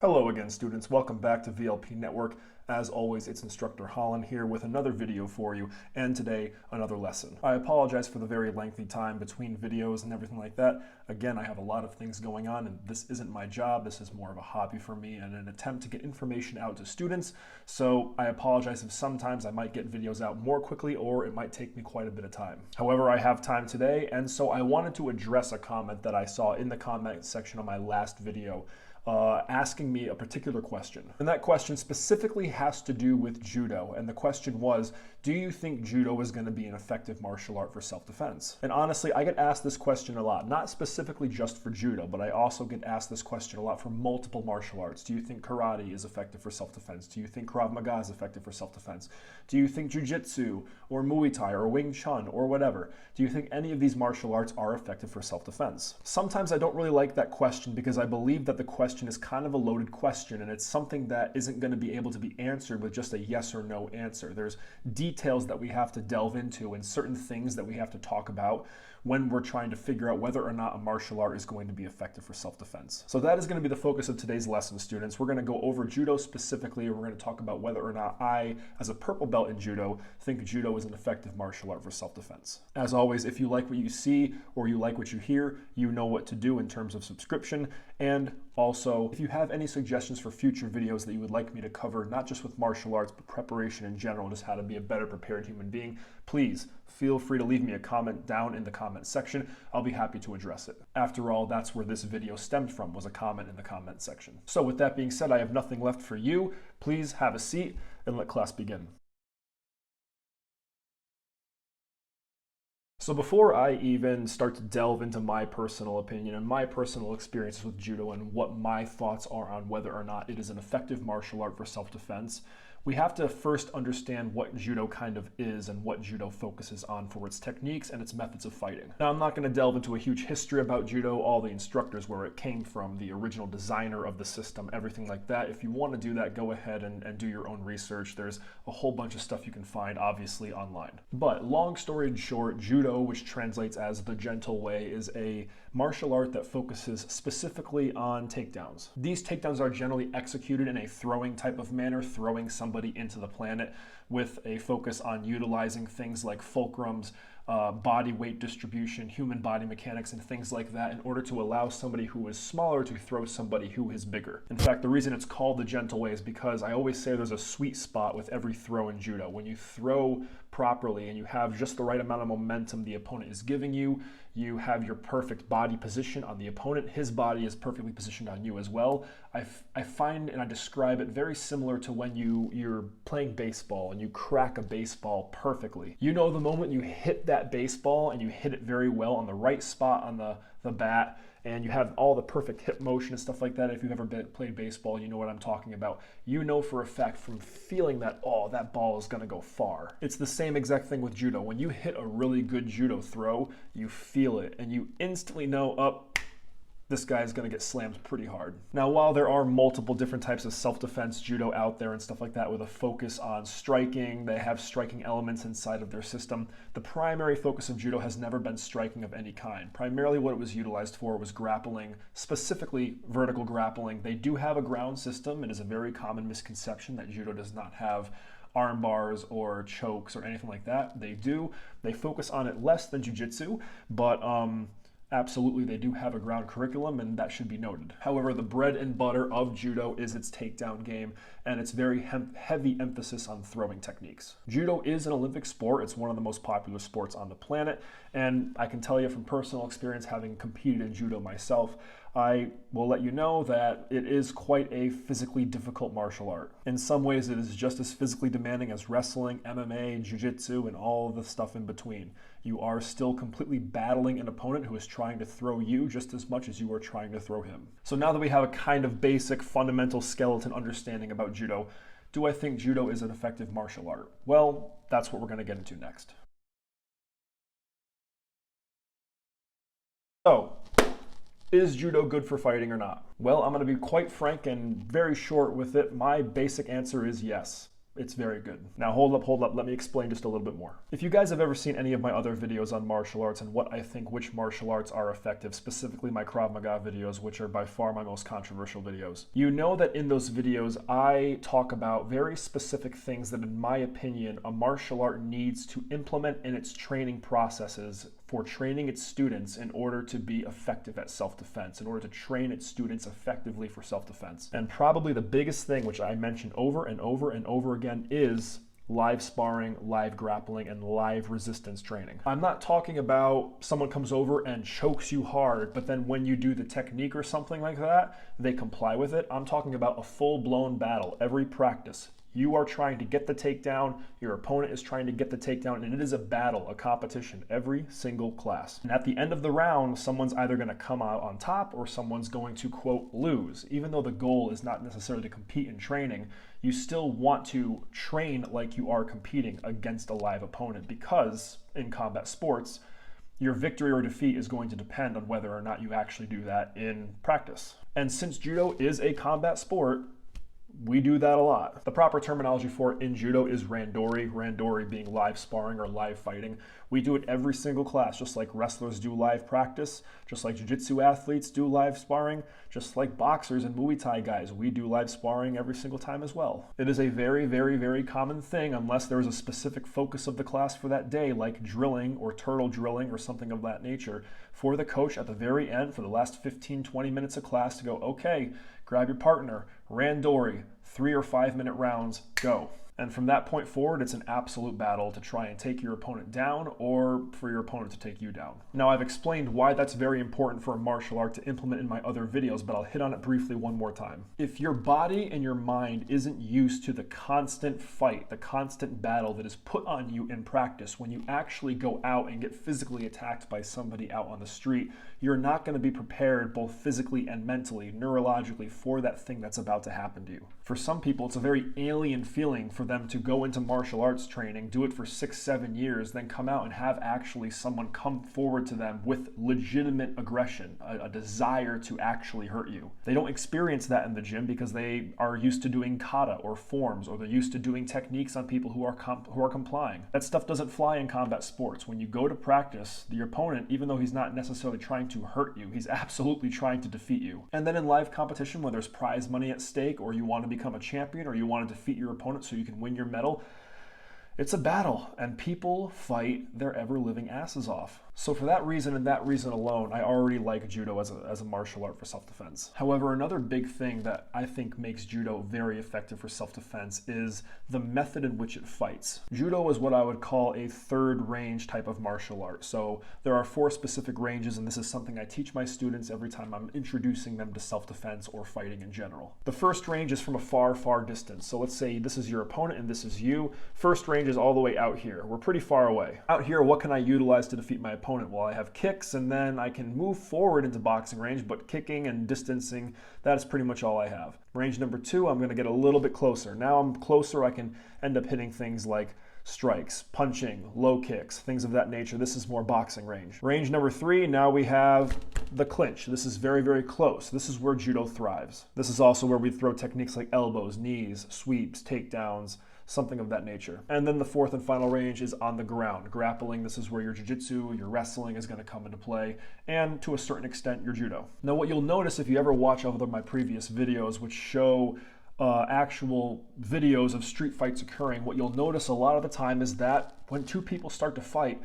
Hello again, students. Welcome back to VLP Network. As always, it's Instructor Holland here with another video for you, and today, another lesson. I apologize for the very lengthy time between videos and everything like that. Again, I have a lot of things going on, and this isn't my job. This is more of a hobby for me and an attempt to get information out to students. So I apologize if sometimes I might get videos out more quickly, or it might take me quite a bit of time. However, I have time today, and so I wanted to address a comment that I saw in the comment section of my last video, asking me a particular question. And that question specifically has to do with judo. And the question was, do you think judo is going to be an effective martial art for self-defense? And honestly, I get asked this question a lot, not specifically just for judo, but I also get asked this question a lot for multiple martial arts. Do you think karate is effective for self-defense? Do you think Krav Maga is effective for self-defense? Do you think jiu-jitsu or Muay Thai or Wing Chun or whatever? Do you think any of these martial arts are effective for self-defense? Sometimes I don't really like that question because I believe that the question is kind of a loaded question, and it's something that isn't going to be able to be answered with just a yes or no answer. There's details that we have to delve into and certain things that we have to talk about when we're trying to figure out whether or not a martial art is going to be effective for self-defense. So that is going to be the focus of today's lesson, students. We're going to go over judo specifically, and we're going to talk about whether or not I, as a purple belt in judo, think judo is an effective martial art for self-defense. As always, if you like what you see or you like what you hear, you know what to do in terms of subscription. And also, if you have any suggestions for future videos that you would like me to cover, not just with martial arts, but preparation in general, just how to be a better prepared human being, please feel free to leave me a comment down in the comment section. I'll be happy to address it. After all, that's where this video stemmed from, was a comment in the comment section. So with that being said, I have nothing left for you. Please have a seat and let class begin. So before I even start to delve into my personal opinion and my personal experiences with judo and what my thoughts are on whether or not it is an effective martial art for self-defense, we have to first understand what judo kind of is and what judo focuses on for its techniques and its methods of fighting. Now, I'm not going to delve into a huge history about judo, all the instructors, where it came from, the original designer of the system, everything like that. If you want to do that, go ahead and do your own research. There's a whole bunch of stuff you can find, obviously, online. But long story short, judo, which translates as the gentle way, is a martial art that focuses specifically on takedowns. These takedowns are generally executed in a throwing type of manner, throwing somebody into the planet, with a focus on utilizing things like fulcrums, body weight distribution, human body mechanics, and things like that in order to allow somebody who is smaller to throw somebody who is bigger. In fact, the reason it's called the gentle way is because I always say there's a sweet spot with every throw in judo. When you throw properly and you have just the right amount of momentum the opponent is giving you, you have your perfect body position on the opponent, his body is perfectly positioned on you as well. I find and I describe it very similar to when you're playing baseball and you crack a baseball perfectly. You know the moment you hit that baseball and you hit it very well on the right spot on the bat, and you have all the perfect hip motion and stuff like that. If you've ever played baseball, you know what I'm talking about. You know for a fact from feeling that, oh, that ball is going to go far. It's the same exact thing with judo. When you hit a really good judo throw, you feel it, and you instantly know, oh, this guy is going to get slammed pretty hard. Now, while there are multiple different types of self-defense judo out there and stuff like that with a focus on striking, they have striking elements inside of their system, the primary focus of judo has never been striking of any kind. Primarily what it was utilized for was grappling, specifically vertical grappling. They do have a ground system. It is a very common misconception that judo does not have arm bars or chokes or anything like that. They do. They focus on it less than jiu-jitsu, but absolutely, they do have a ground curriculum, and that should be noted. However, the bread and butter of judo is its takedown game, and its very heavy emphasis on throwing techniques. Judo is an Olympic sport. It's one of the most popular sports on the planet, and I can tell you from personal experience, having competed in judo myself, I will let you know that it is quite a physically difficult martial art. In some ways, it is just as physically demanding as wrestling, MMA, jiu-jitsu, and all the stuff in between. You are still completely battling an opponent who is trying to throw you just as much as you are trying to throw him. So now that we have a kind of basic, fundamental skeleton understanding about judo, do I think judo is an effective martial art? Well, that's what we're going to get into next. So, is judo good for fighting or not? Well, I'm going to be quite frank and very short with it. My basic answer is yes. It's very good. Now hold up, let me explain just a little bit more. If you guys have ever seen any of my other videos on martial arts and what I think which martial arts are effective, specifically my Krav Maga videos, which are by far my most controversial videos, you know that in those videos I talk about very specific things that in my opinion a martial art needs to implement in its training processes for training its students in order to be effective at self-defense, in order to train its students effectively for self-defense. And probably the biggest thing, which I mentioned over and over and over again, is live sparring, live grappling, and live resistance training. I'm not talking about someone comes over and chokes you hard, but then when you do the technique or something like that, they comply with it. I'm talking about a full-blown battle every practice. You are trying to get the takedown, your opponent is trying to get the takedown, and it is a battle, a competition, every single class. And at the end of the round, someone's either going to come out on top or someone's going to, quote, lose. Even though the goal is not necessarily to compete in training, you still want to train like you are competing against a live opponent, because in combat sports, your victory or defeat is going to depend on whether or not you actually do that in practice. And since judo is a combat sport, we do that a lot. The proper terminology for it in judo is randori, randori being live sparring or live fighting. We do it every single class, just like wrestlers do live practice, just like jiu-jitsu athletes do live sparring, just like boxers and Muay Thai guys, we do live sparring every single time as well. It is a very, very, very common thing unless there is a specific focus of the class for that day, like drilling or turtle drilling or something of that nature, for the coach at the very end, for the last 15, 20 minutes of class to go, okay, grab your partner, randori, 3 or 5 minute rounds, go. And from that point forward, it's an absolute battle to try and take your opponent down or for your opponent to take you down. Now, I've explained why that's very important for a martial art to implement in my other videos, but I'll hit on it briefly one more time. If your body and your mind isn't used to the constant fight, the constant battle that is put on you in practice, when you actually go out and get physically attacked by somebody out on the street, you're not going to be prepared both physically and mentally, neurologically, for that thing that's about to happen to you. For some people, it's a very alien feeling for them to go into martial arts training, do it for 6, 7 years, then come out and have actually someone come forward to them with legitimate aggression, a desire to actually hurt you. They don't experience that in the gym because they are used to doing kata or forms, or they're used to doing techniques on people who are complying. That stuff doesn't fly in combat sports. When you go to practice, your opponent, even though he's not necessarily trying to hurt you, he's absolutely trying to defeat you. And then in live competition, when there's prize money at stake, or you want to become a champion, or you want to defeat your opponent so you can win your medal, it's a battle, and people fight their ever-living asses off. So for that reason and that reason alone, I already like judo as a martial art for self-defense. However, another big thing that I think makes judo very effective for self-defense is the method in which it fights. Judo is what I would call a third range type of martial art. So there are 4 specific ranges, and this is something I teach my students every time I'm introducing them to self-defense or fighting in general. The first range is from a far, far distance. So let's say this is your opponent and this is you. First range is all the way out here. We're pretty far away. Out here, what can I utilize to defeat my opponent? Well, I have kicks, and then I can move forward into boxing range, but kicking and distancing, that is pretty much all I have. Range number 2, I'm going to get a little bit closer. Now I'm closer, I can end up hitting things like strikes, punching, low kicks, things of that nature. This is more boxing range. Range number 3, now we have the clinch. This is very, very close. This is where judo thrives. This is also where we throw techniques like elbows, knees, sweeps, takedowns, something of that nature. And then the 4th and final range is on the ground. Grappling, this is where your jiu-jitsu, your wrestling is going to come into play, and to a certain extent, your judo. Now, what you'll notice if you ever watch other of my previous videos, which show actual videos of street fights occurring, what you'll notice a lot of the time is that when 2 people start to fight,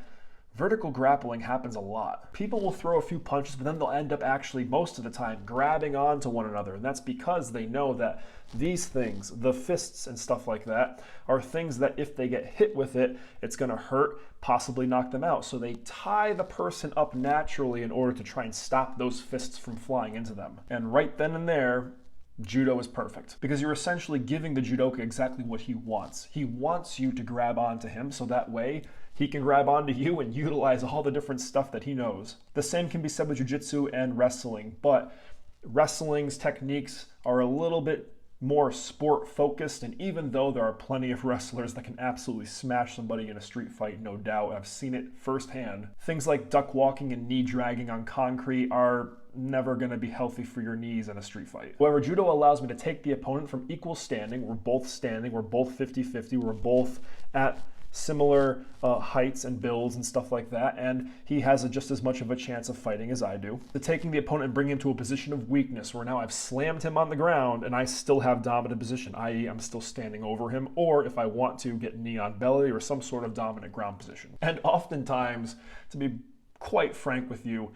vertical grappling happens a lot. People will throw a few punches, but then they'll end up actually, most of the time, grabbing onto one another. And that's because they know that these things, the fists and stuff like that, are things that if they get hit with it, it's going to hurt, possibly knock them out. So they tie the person up naturally in order to try and stop those fists from flying into them. And right then and there, judo is perfect, because you're essentially giving the judoka exactly what he wants. He wants you to grab onto him so that way he can grab onto you and utilize all the different stuff that he knows. The same can be said with jiu-jitsu and wrestling, but wrestling's techniques are a little bit more sport focused, and even though there are plenty of wrestlers that can absolutely smash somebody in a street fight, no doubt, I've seen it firsthand, things like duck walking and knee dragging on concrete are never going to be healthy for your knees in a street fight. However, judo allows me to take the opponent from equal standing. We're both standing, we're both 50-50, we're both at similar heights and builds and stuff like that, and he has just as much of a chance of fighting as I do. To taking the opponent and bringing him to a position of weakness where now I've slammed him on the ground and I still have dominant position, i.e. I'm still standing over him, or if I want to, get knee on belly or some sort of dominant ground position. And oftentimes, to be quite frank with you,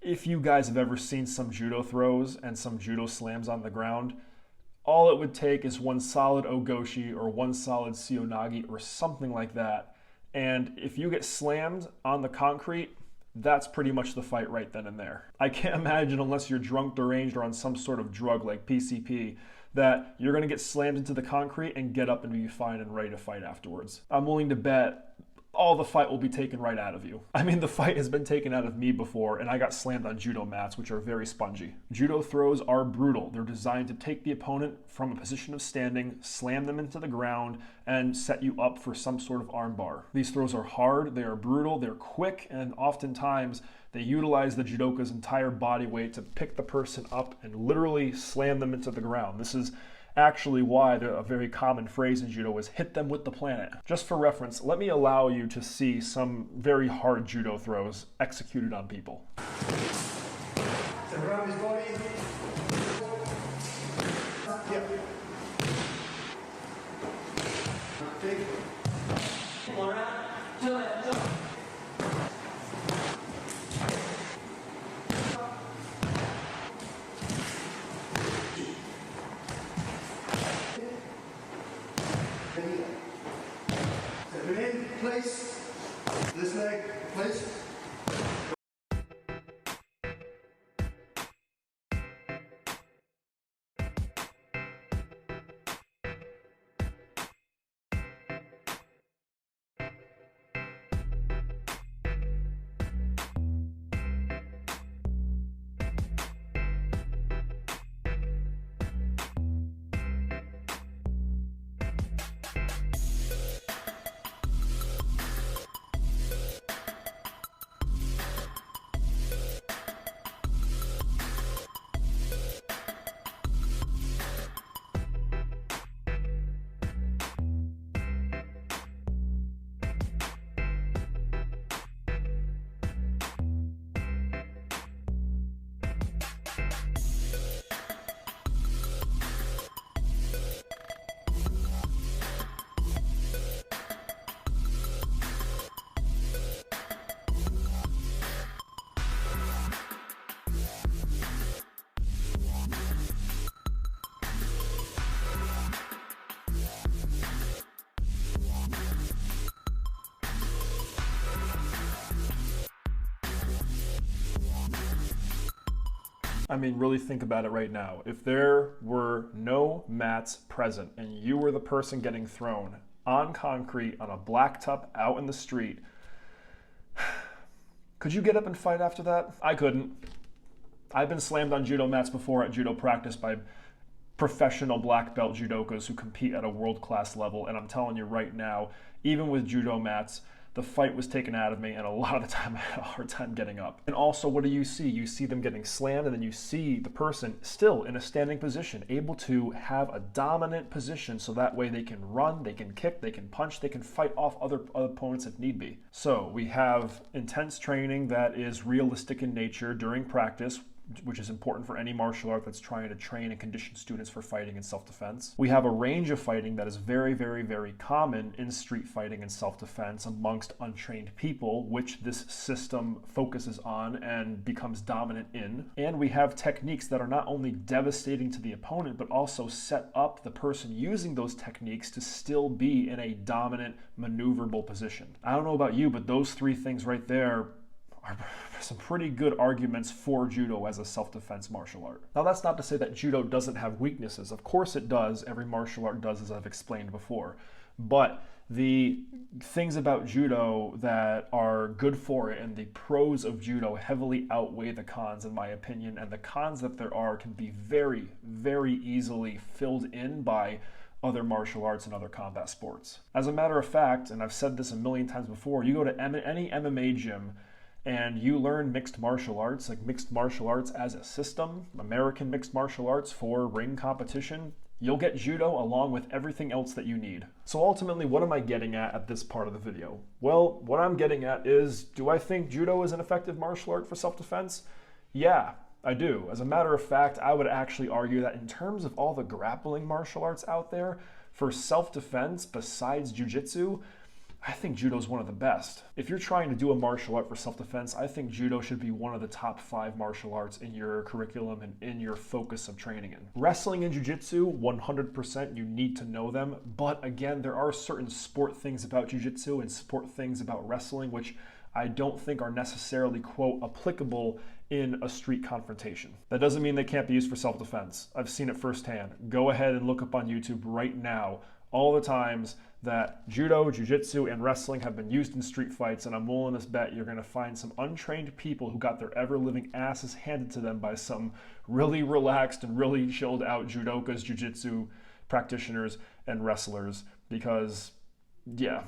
if you guys have ever seen some judo throws and some judo slams on the ground, all it would take is one solid ogoshi or one solid seonagi or something like that. And if you get slammed on the concrete, that's pretty much the fight right then and there. I can't imagine, unless you're drunk, deranged, or on some sort of drug like PCP, that you're going to get slammed into the concrete and get up and be fine and ready to fight afterwards. I'm willing to bet all the fight will be taken right out of you. I mean, the fight has been taken out of me before, and I got slammed on judo mats, which are very spongy. Judo throws are brutal. They're designed to take the opponent from a position of standing, slam them into the ground, and set you up for some sort of arm bar. These throws are hard, they are brutal, they're quick, and oftentimes they utilize the judoka's entire body weight to pick the person up and literally slam them into the ground. This is actually why a very common phrase in judo is hit them with the planet. Just for reference, let me allow you to see some very hard judo throws executed on people. Around his body. Yep. Big. One round. Jump. Place. This leg, place. I mean, really think about it right now. If there were no mats present and you were the person getting thrown on concrete on a blacktop out in the street, could you get up and fight after that? I couldn't. I've been slammed on judo mats before at judo practice by professional black belt judokas who compete at a world-class level, and I'm telling you right now, even with judo mats, the fight was taken out of me, and a lot of the time I had a hard time getting up. And also, what do? You see them getting slammed, and then you see the person still in a standing position, able to have a dominant position, so that way they can run, they can kick, they can punch, they can fight off other opponents if need be. So we have intense training that is realistic in nature during practice, which is important for any martial art that's trying to train and condition students for fighting and self-defense. We have a range of fighting that is very, very, very common in street fighting and self-defense amongst untrained people, which this system focuses on and becomes dominant in. And we have techniques that are not only devastating to the opponent, but also set up the person using those techniques to still be in a dominant, maneuverable position. I don't know about you, but those three things right there are some pretty good arguments for judo as a self-defense martial art. Now, that's not to say that judo doesn't have weaknesses. Of course it does. Every martial art does, as I've explained before. But the things about judo that are good for it and the pros of judo heavily outweigh the cons, in my opinion, and the cons that there are can be very, very easily filled in by other martial arts and other combat sports. As a matter of fact, and I've said this a million times before, you go to any MMA gym and you learn mixed martial arts, like mixed martial arts as a system, American mixed martial arts for ring competition, you'll get judo along with everything else that you need. So ultimately, what am I getting at this part of the video? Well, what I'm getting at is, do I think judo is an effective martial art for self-defense? Yeah, I do. As a matter of fact, I would actually argue that in terms of all the grappling martial arts out there, for self-defense besides jiu-jitsu, I think judo is one of the best. If you're trying to do a martial art for self-defense, I think judo should be one of the top 5 martial arts in your curriculum and in your focus of training in. Wrestling and jiu-jitsu, 100% you need to know them, but again, there are certain sport things about jiu-jitsu and sport things about wrestling which I don't think are necessarily, quote, applicable in a street confrontation. That doesn't mean they can't be used for self-defense. I've seen it firsthand. Go ahead and look up on YouTube right now all the times that judo, jiu-jitsu, and wrestling have been used in street fights, and I'm willing to bet you're gonna find some untrained people who got their ever-living asses handed to them by some really relaxed and really chilled out judokas, jiu-jitsu practitioners, and wrestlers, because, yeah,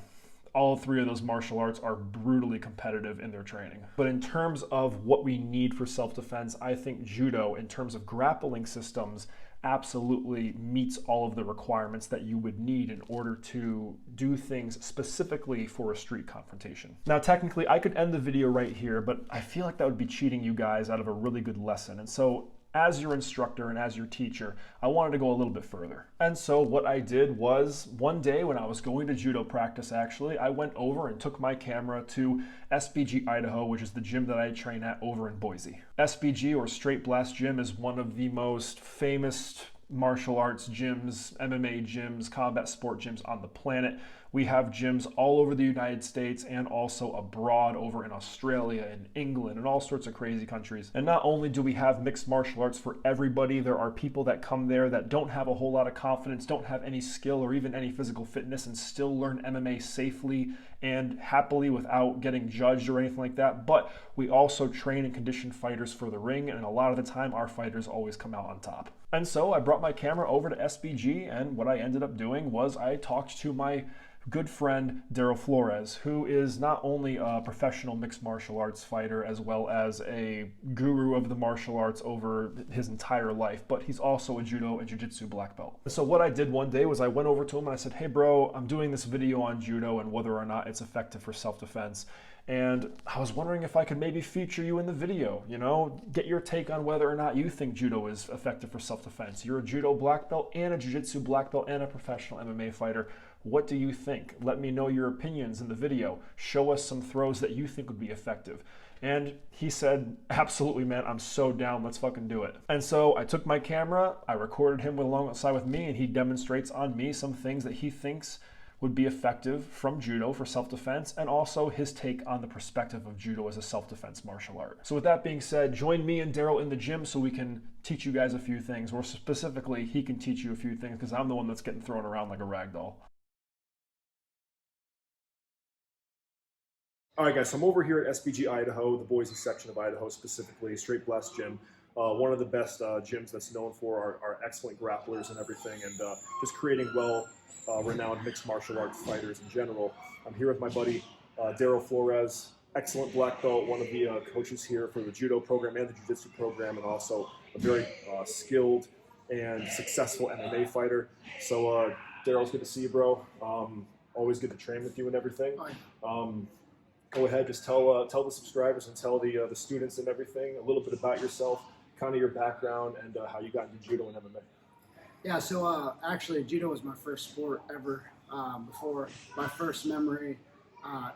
all 3 of those martial arts are brutally competitive in their training. But in terms of what we need for self-defense, I think judo, in terms of grappling systems, absolutely meets all of the requirements that you would need in order to do things specifically for a street confrontation. Now, technically, I could end the video right here, but I feel like that would be cheating you guys out of a really good lesson. And so, as your instructor and as your teacher, I wanted to go a little bit further. And so what I did was, one day when I was going to judo practice, actually, I went over and took my camera to SBG Idaho, which is the gym that I train at over in Boise. SBG, or Straight Blast Gym, is one of the most famous martial arts gyms, MMA gyms, combat sport gyms on the planet. We have gyms all over the United States and also abroad over in Australia and England and all sorts of crazy countries. And not only do we have mixed martial arts for everybody, there are people that come there that don't have a whole lot of confidence, don't have any skill or even any physical fitness, and still learn MMA safely and happily without getting judged or anything like that. But we also train and condition fighters for the ring, and a lot of the time our fighters always come out on top. And so I brought my camera over to SBG, and what I ended up doing was I talked to my good friend Darrell Flores, who is not only a professional mixed martial arts fighter as well as a guru of the martial arts over his entire life, but he's also a judo and jiu-jitsu black belt. So what I did one day was I went over to him and I said, "Hey bro, I'm doing this video on judo and whether or not it's effective for self-defense. And I was wondering if I could maybe feature you in the video, you know, get your take on whether or not you think judo is effective for self-defense. You're a judo black belt and a jiu-jitsu black belt and a professional MMA fighter. What do you think? Let me know your opinions in the video. Show us some throws that you think would be effective." And he said, "Absolutely, man, I'm so down, let's fucking do it." And so I took my camera, I recorded him alongside with me, and he demonstrates on me some things that he thinks would be effective from judo for self-defense, and also his take on the perspective of judo as a self-defense martial art. So with that being said, join me and Darrell in the gym so we can teach you guys a few things, or specifically, he can teach you a few things because I'm the one that's getting thrown around like a rag doll. All right, guys, so I'm over here at SBG Idaho, the Boise section of Idaho, specifically Straight Blast Gym. One of the best gyms that's known for our excellent grapplers and everything, and just creating renowned mixed martial arts fighters in general. I'm here with my buddy Darrell Flores, excellent black belt, one of the coaches here for the judo program and the jiu-jitsu program, and also a very skilled and successful MMA fighter. So Darrell, it's good to see you, bro. Always good to train with you and everything. Go ahead, just tell the subscribers and tell the students and everything a little bit about yourself, kind of your background, and how you got into judo and MMA. Yeah, so actually judo was my first sport ever. Before my first memory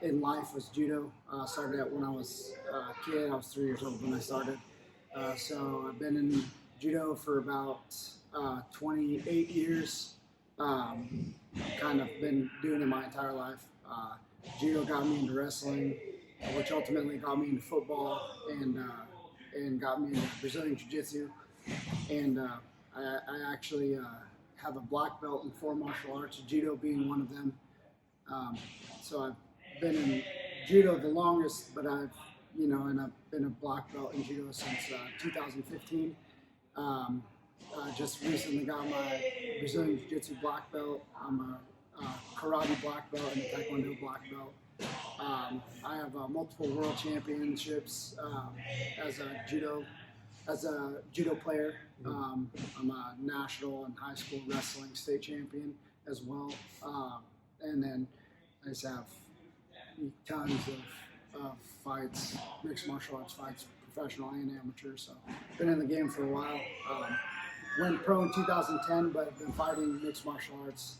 in life was judo. Started out when I was a kid. I was 3 years old when I started. So I've been in judo for about 28 years. Kind of been doing it my entire life. Judo got me into wrestling, which ultimately got me into football and got me into Brazilian Jiu-Jitsu. And I actually have a black belt in 4 martial arts, judo being one of them. So I've been in judo the longest, but I've been a black belt in judo since 2015. Just recently got my Brazilian Jiu-Jitsu black belt. I'm a karate black belt and a taekwondo black belt. I have multiple world championships as a judo player. I'm a national and high school wrestling state champion as well. And then I just have tons of fights, mixed martial arts fights, professional and amateur. So been in the game for a while. Went pro in 2010, but have been fighting mixed martial arts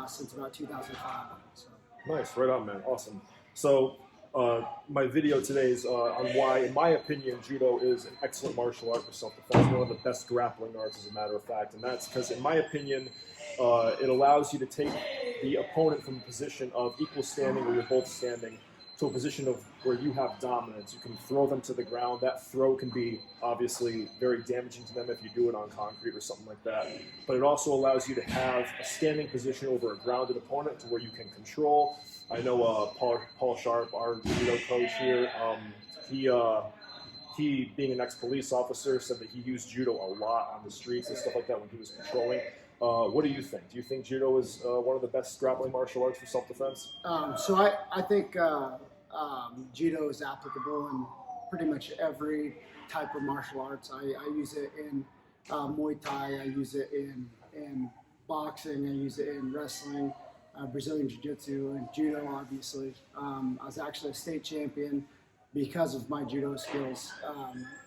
since about 2005. So. Nice, right on, man. Awesome. So my video today is on why, in my opinion, judo is an excellent martial art for self-defense, one of the best grappling arts, as a matter of fact. And that's because, in my opinion, it allows you to take the opponent from a position of equal standing, where you're both standing, to a position of where you have dominance. You can throw them to the ground. That throw can be obviously very damaging to them if you do it on concrete or something like that. But it also allows you to have a standing position over a grounded opponent to where you can control. I know Paul Sharp, our judo coach here, he being an ex-police officer, said that he used judo a lot on the streets and stuff like that when he was patrolling. What do you think? Do you think judo is one of the best grappling martial arts for self-defense? So I think judo is applicable in pretty much every type of martial arts. I use it in Muay Thai, I use it in boxing, I use it in wrestling, Brazilian Jiu-Jitsu, and judo, obviously. I was actually a state champion because of my judo skills.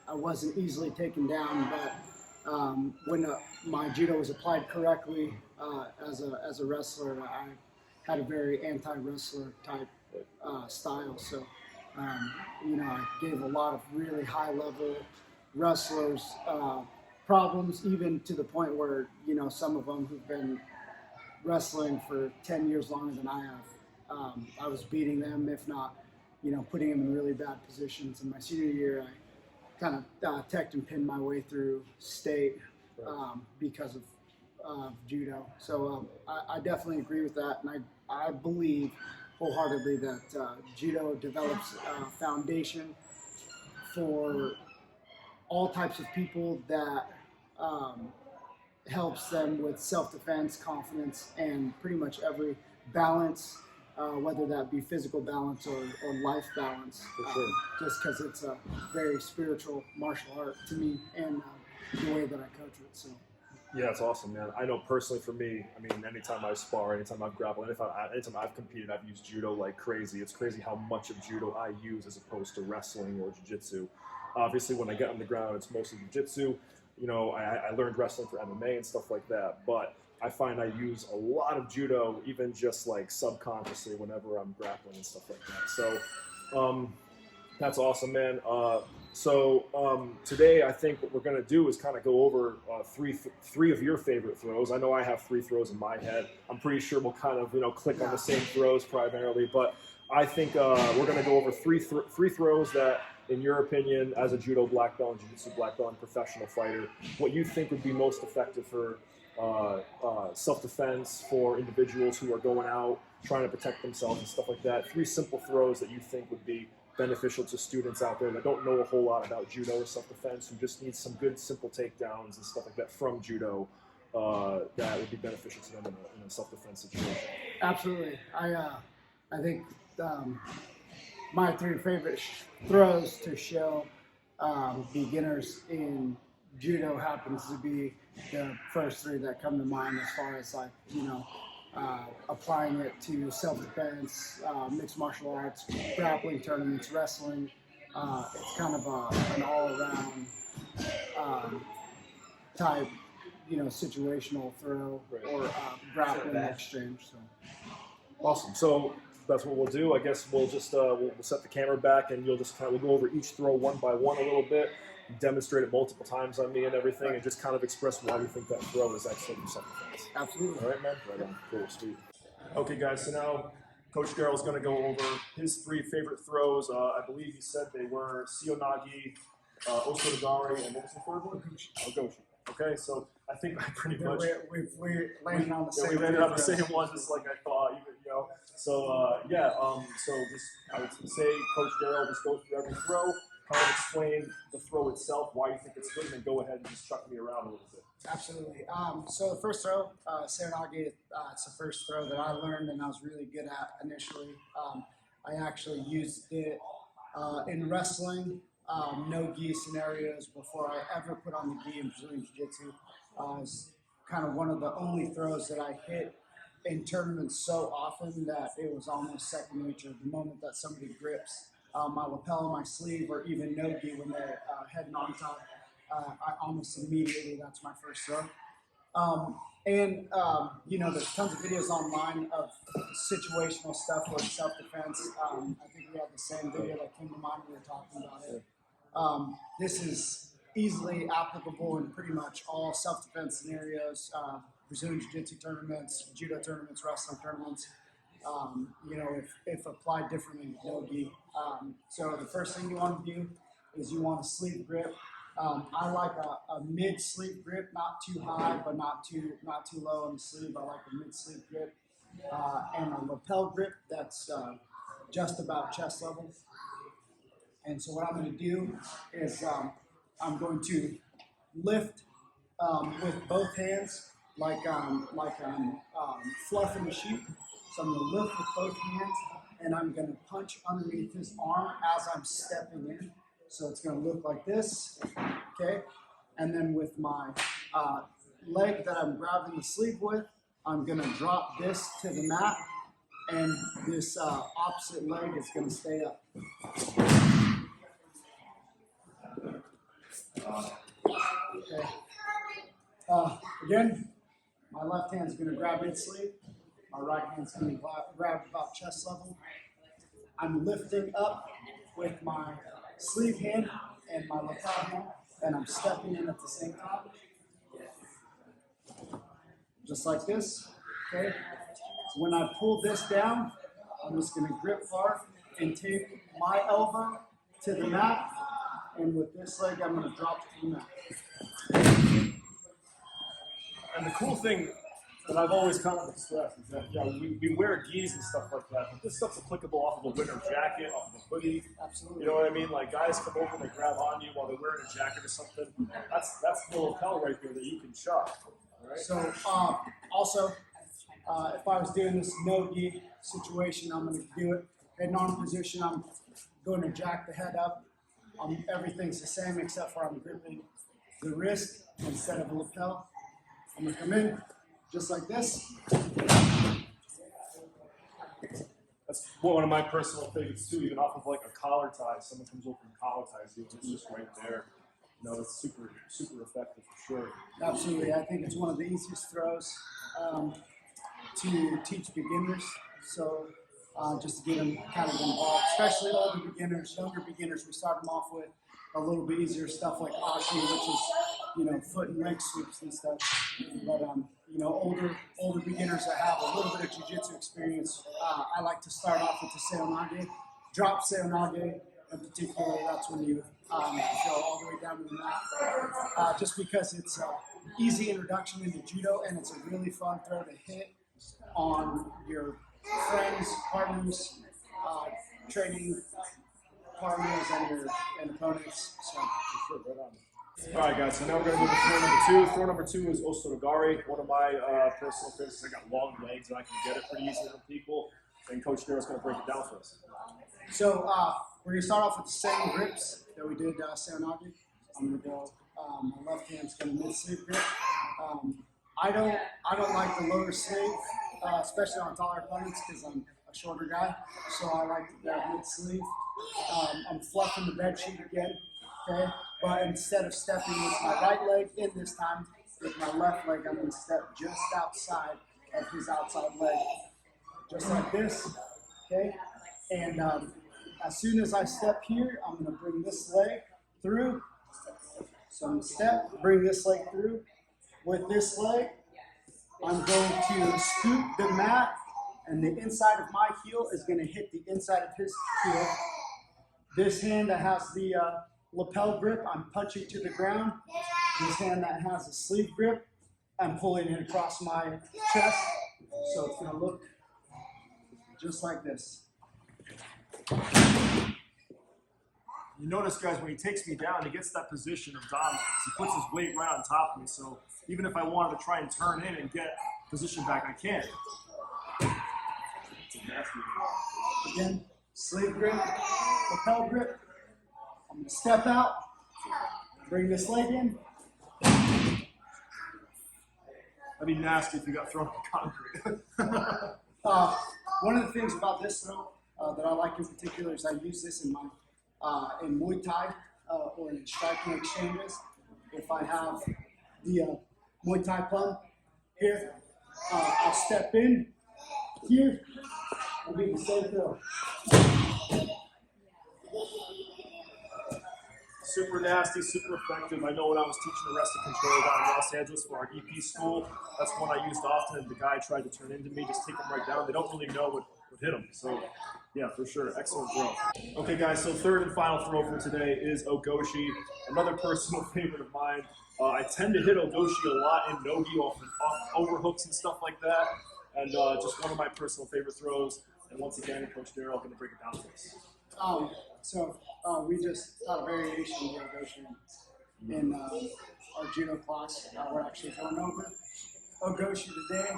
I wasn't easily taken down, but when my judo was applied correctly as a wrestler, I had a very anti-wrestler type style. So, I gave a lot of really high-level wrestlers problems, even to the point where, some of them who've been wrestling for 10 years longer than I have, I was beating them, if not, putting them in really bad positions. In my senior year, I kind of teched and pinned my way through state because of judo. So I definitely agree with that, and I believe wholeheartedly that judo develops a foundation for all types of people that helps them with self-defense, confidence, and pretty much every balance, whether that be physical balance or life balance. For sure. Just because it's a very spiritual martial art to me, and the way that I coach it. So. Yeah, it's awesome, man. I know personally for me, anytime I spar, anytime I've grappled, anytime I've competed, I've used judo like crazy. It's crazy how much of judo I use as opposed to wrestling or jiu-jitsu. Obviously, when I get on the ground, it's mostly jiu-jitsu. I learned wrestling for MMA and stuff like that, but I find I use a lot of judo, even just like subconsciously whenever I'm grappling and stuff like that. So that's awesome, man. Today I think what we're going to do is kind of go over three of your favorite throws. I know I have 3 throws in my head. I'm pretty sure we'll kind of click on the same throws primarily, but I think we're going to go over three throws that, in your opinion, as a judo black belt and jiu-jitsu black belt and professional fighter, what you think would be most effective for self-defense, for individuals who are going out trying to protect themselves and stuff like that. 3 simple throws that you think would be beneficial to students out there that don't know a whole lot about judo or self-defense, who just need some good simple takedowns and stuff like that from judo, that would be beneficial to them in a self-defense situation. Absolutely. I think my 3 favorite throws to show beginners in judo happens to be the first 3 that come to mind, as far as applying it to self-defense, mixed martial arts, grappling tournaments, wrestling. It's kind of an all-around type, situational throw or grappling exchange. So. Awesome. So that's what we'll do. I guess we'll just we'll set the camera back, and we'll go over each throw one by one a little bit, demonstrate it multiple times on me and everything, and just kind of express why we think that throw is excellent for self-defense. Absolutely. All right, man? Right on. Cool, sweet. Okay, guys, so now Coach Darrell's going to go over his 3 favorite throws. I believe he said they were Seonagi, Osodogari, and what was the third one? Ogoshi. Okay, so I think I pretty much... We landed on the same we landed on the same one, just like I thought. know. So so just I would say, Coach Darrell, just go through every throw, kind of explain the throw itself, why you think it's good, and then go ahead and just chuck me around a little bit. Absolutely. So the first throw, Serenage, it's the first throw that I learned and I was really good at initially. I actually used it in wrestling, no-gi scenarios before I ever put on the gi in Brazilian Jiu-Jitsu. It's kind of one of the only throws that I hit in tournaments so often that it was almost second nature. The moment that somebody grips my lapel on my sleeve or even no-gi when they're heading on top, I almost immediately, that's my first throw. There's tons of videos online of situational stuff like self-defense. I think we had the same video that came to mind when we were talking about it. This is easily applicable in pretty much all self-defense scenarios, Brazilian Jiu-Jitsu tournaments, Judo tournaments, wrestling tournaments, if applied differently with no-gi. So the first thing you want to do is you want a sleeve grip. I like a mid-sleeve grip, not too high, but not too low on the sleeve. I like a mid-sleeve grip and a lapel grip that's just about chest level. And so what I'm going to do is I'm going to lift with both hands like I'm fluffing a sheep. So I'm going to lift with both hands, and I'm going to punch underneath his arm as I'm stepping in. So it's going to look like this, okay? And then with my leg that I'm grabbing the sleeve with, I'm going to drop this to the mat, and this opposite leg is going to stay up. Okay. Again, my left hand is going to grab its sleeve. My right hand is going to grab about chest level. I'm lifting up with my sleeve hand and my lapel hand, and I'm stepping in at the same time. Just like this, okay? When I pull this down, I'm just gonna grip hard and take my elbow to the mat, and with this leg, I'm gonna drop to the mat. And the cool thing that I've always kind of expressed is that, we wear gis and stuff like that, but this stuff's applicable off of a winter jacket, off of a hoodie. Absolutely. You know what I mean? Like, guys come over and they grab on you while they're wearing a jacket or something. That's the lapel right there that you can chuck. Right? So also, if I was doing this no-gi situation, I'm going to do it head on position. I'm going to jack the head up. Everything's the same except for I'm gripping the wrist instead of a lapel. I'm going to come in just like this. That's one of my personal favorites too, even off of like a collar tie. Someone comes over and collar ties you, and it's just right there. You know, it's super, super effective for sure. Absolutely. I think it's one of the easiest throws to teach beginners. So just to get them kind of involved, especially older beginners, younger beginners, we start them off with a little bit easier stuff like ashi, which is, foot and leg sweeps and stuff. But, older beginners that have a little bit of jiu-jitsu experience, I like to start off with the seonage, drop seonage. In particular, that's when you go all the way down to the mat. Just because it's an easy introduction into judo, and it's a really fun throw to hit on your friends, partners, training partners, and opponents. So, all right, guys, so now we're going to move to throw number 2. Throw number 2 is Osotogari, one of my personal favorites. I got long legs, and I can get it pretty easily from people. And Coach Darrell's going to break it down for us. So we're going to start off with the same grips that we did seonage. I'm going to go, my left hand's going to mid-sleeve grip. I don't like the lower sleeve, especially on taller opponents because I'm a shorter guy. So I like to grab mid-sleeve. I'm fluffing the bed sheet again, okay? But instead of stepping with my right leg in this time, with my left leg, I'm going to step just outside of his outside leg. Just like this, okay? And as soon as I step here, I'm going to bring this leg through. So I'm going to step, bring this leg through. With this leg, I'm going to scoop the mat, and the inside of my heel is going to hit the inside of his heel. This hand that has the lapel grip, I'm punching to the ground. This hand that has the sleeve grip, I'm pulling it across my chest. So it's going to look just like this. You notice, guys, when he takes me down, he gets that position of dominance. He puts his weight right on top of me, so even if I wanted to try and turn in and get position back, I can't. Again, sleeve grip, lapel grip. I'm going to step out, bring this leg in. That'd be nasty if you got thrown on concrete. One of the things about this throw that I like in particular is I use this in my in Muay Thai or in striking exchanges. If I have the Muay Thai plum here, I'll step in here and do the same throw. Super nasty, super effective. I know when I was teaching arrested control down in Los Angeles for our EP school, that's one I used often. And the guy tried to turn into me, just take him right down. They don't really know what hit him. So, yeah, for sure. Excellent throw. Okay, guys, so third and final throw for today is Ogoshi, another personal favorite of mine. I tend to hit Ogoshi a lot in no-gi off overhooks and stuff like that. And just one of my personal favorite throws. And once again, Coach Darrell going to break it down for us. We just taught a variation of Ogoshi in our judo class. We're actually going over Ogoshi today,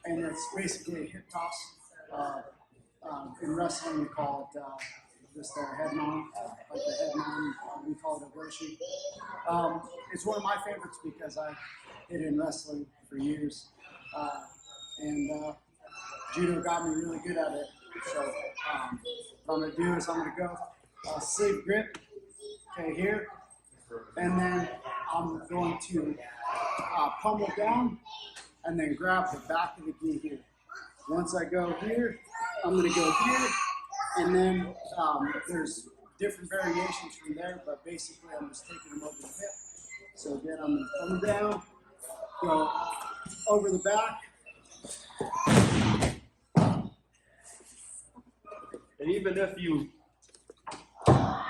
and it's basically a hip toss. In wrestling, we call it just a head mount, like the head mount. We call it Ogoshi. It's one of my favorites because I hit in wrestling for years, and judo got me really good at it. So what I'm going to do is I'm going to go sleeve grip, okay, here, and then I'm going to pummel down and then grab the back of the gi here. Once I go here, I'm going to go here, and then there's different variations from there, but basically I'm just taking them over the hip. So again, I'm going to pummel down, go over the back. And even if you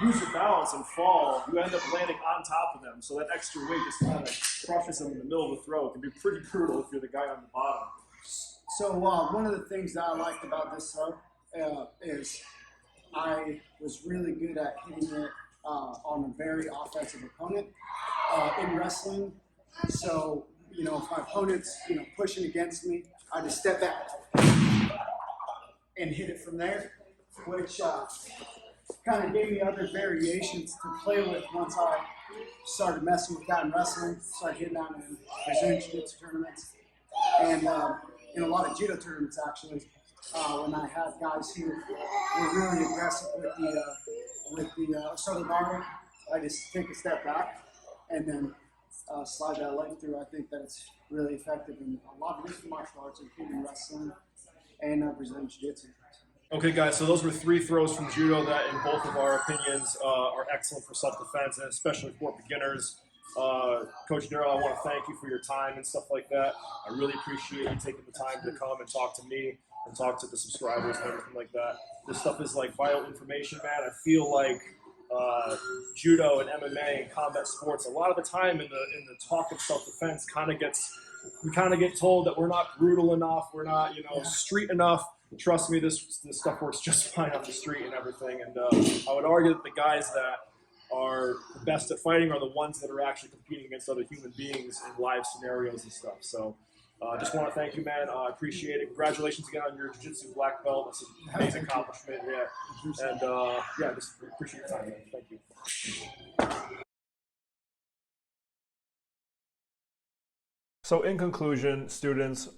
lose your balance and fall, you end up landing on top of them. So that extra weight just kind of crushes them in the middle of the throw. It can be pretty brutal if you're the guy on the bottom. So one of the things that I liked about this throw is I was really good at hitting it on a very offensive opponent in wrestling. So, if my opponent's, pushing against me, I just step back and hit it from there, which kind of gave me other variations to play with once I started messing with that in wrestling, started hitting that in Brazilian Jiu-Jitsu tournaments, and in a lot of judo tournaments actually, when I had guys who were really aggressive with the Sotogari, I just take a step back and then slide that leg through. I think that it's really effective in a lot of different martial arts, including wrestling and Brazilian Jiu-Jitsu. Okay, guys, so those were 3 throws from judo that, in both of our opinions, are excellent for self-defense, and especially for beginners. Coach Darrell, I want to thank you for your time and stuff like that. I really appreciate you taking the time to come and talk to me and talk to the subscribers and everything like that. This stuff is like vital information, man. I feel like judo and MMA and combat sports, a lot of the time in the talk of self-defense, we kind of get told that we're not brutal enough, we're not street enough. Trust me, this stuff works just fine on the street and everything. And I would argue that the guys that are the best at fighting are the ones that are actually competing against other human beings in live scenarios and stuff. So I just want to thank you, man. I appreciate it. Congratulations again on your jiu-jitsu black belt. It's an amazing accomplishment. Yeah. And just appreciate your time, man. Thank you. So in conclusion, students,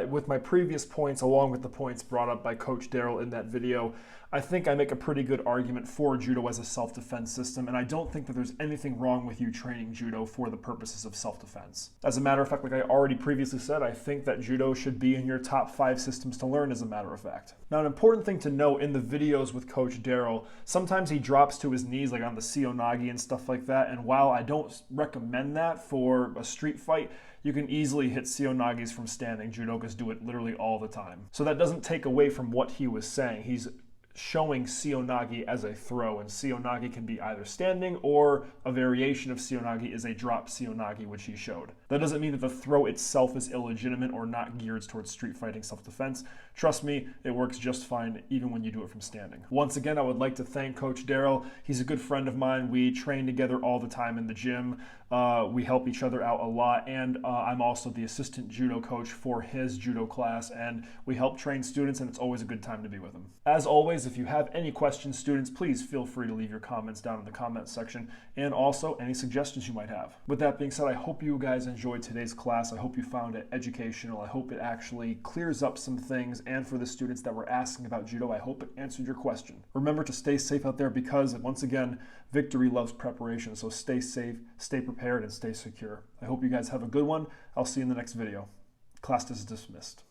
with my previous points, along with the points brought up by Coach Darrell in that video, I think I make a pretty good argument for judo as a self-defense system, and I don't think that there's anything wrong with you training judo for the purposes of self-defense. As a matter of fact, like I already previously said, I think that judo should be in your top 5 systems to learn, as a matter of fact. Now, an important thing to note in the videos with Coach Darrell, sometimes he drops to his knees like on the Seonagi and stuff like that, and while I don't recommend that for a street fight, you can easily hit Seonagis from standing. Judokas do it literally all the time. So that doesn't take away from what he was saying. He's showing seonagi as a throw, and seonagi can be either standing or a variation of seonagi is a drop seonagi, which he showed. That doesn't mean that the throw itself is illegitimate or not geared towards street fighting self-defense. Trust me, it works just fine even when you do it from standing. Once again, I would like to thank Coach Darrell. He's a good friend of mine. We train together all the time in the gym. We help each other out a lot, and I'm also the assistant judo coach for his judo class, and we help train students, and it's always a good time to be with him. As always, if you have any questions, students, please feel free to leave your comments down in the comments section, and also any suggestions you might have. With that being said, I hope you guys enjoyed today's class. I hope you found it educational. I hope it actually clears up some things, and for the students that were asking about judo, I hope it answered your question. Remember to stay safe out there because, once again, victory loves preparation, so stay safe, stay prepared, and stay secure. I hope you guys have a good one. I'll see you in the next video. Class is dismissed.